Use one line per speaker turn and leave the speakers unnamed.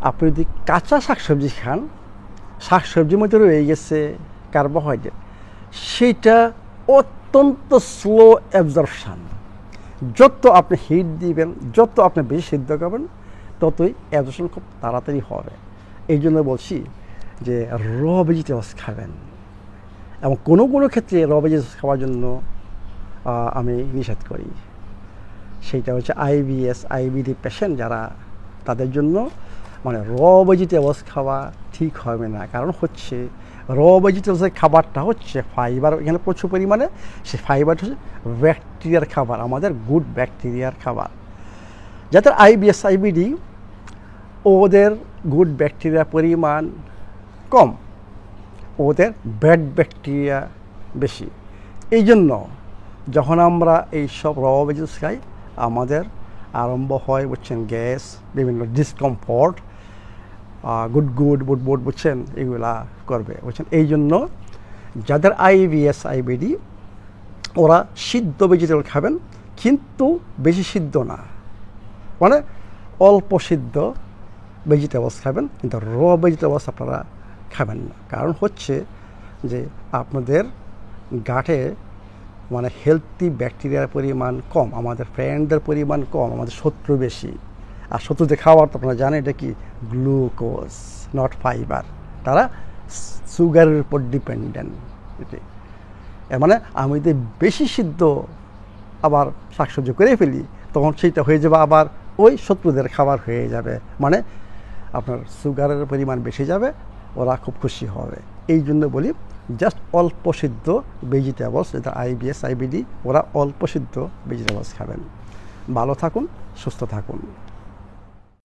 আপনি যদি কাঁচা শাকসবজি খান, শাকসবজির মধ্যে রয়ে গেছে কার্বোহাইড্রেট, সেইটা অত্যন্ত স্লো অ্যাবজর্পশান। যত আপনি হিট দিবেন, যত আপনি বেশি সিদ্ধ করবেন, ততই অ্যাবজর্পশন খুব তাড়াতাড়ি হবে। এই জন্য বলছি যে র ভেজিটেবলস খাবেন, এবং কোনো কোনো ক্ষেত্রে র ভেজিটেবলস খাওয়ার জন্য আমি নিষেধ করি। সেইটা হচ্ছে আইবিএস আইবিডি পেশেন্ট যারা, তাদের জন্য মানে র ভেজিটেবলস খাওয়া ঠিক হবে না। কারণ হচ্ছে র ভেজিটেবলসের খাবারটা হচ্ছে ফাইবার, এখানে প্রচুর পরিমাণে। সেই ফাইবারটা হচ্ছে ব্যাকটেরিয়ার খাবার, আমাদের গুড ব্যাকটেরিয়ার খাবার। যাদের আইবিএস আইবিডি, ওদের গুড ব্যাকটেরিয়ার পরিমাণ কম, ওদের ব্যাড ব্যাকটেরিয়া বেশি। এই জন্য যখন আমরা এইসব র ভেজিটেবলস খাই, আমাদের আরম্ভ হয় বুঝছেন গ্যাস, বিভিন্ন ডিসকমফর্ট, বুট বুঝছেন, এগুলা করবে বুঝছেন। এই জন্য যাদের আইবিএস আইবিডি, ওরা সিদ্ধ ভেজিটেবল খাবেন, কিন্তু বেশি সিদ্ধ না, মানে অল্প সিদ্ধ ভেজিটেবলস খাবেন, কিন্তু র ভেজিটেবলস আপনারা খাবেন না। কারণ হচ্ছে যে আপনাদের গাটে মানে হেলথি ব্যাকটেরিয়ার পরিমাণ কম, আমাদের ফ্রেন্ডদের পরিমাণ কম, আমাদের শত্রু বেশি। আর শত্রুদের খাওয়ার তো আপনারা জানেন এটা কি, গ্লুকোজ, নট ফাইবার। তারা সুগারের উপর ডিপেন্ডেন্ট। এর মানে আমি যদি বেশি সিদ্ধ আবার শাকসবজি করে ফেলি, তখন সেইটা হয়ে যাবে আবার ওই শত্রুদের খাবার হয়ে যাবে, মানে আপনার সুগারের পরিমাণ বেশি যাবে, ওরা খুব খুশি হবে। এই জন্য বলি জাস্ট অল্প সিদ্ধ ভেজিটেবলস, যেটা আইবিএস আইবিডি, ওরা অল্প সিদ্ধ ভেজিটেবলস খাবেন। ভালো থাকুন, সুস্থ থাকুন।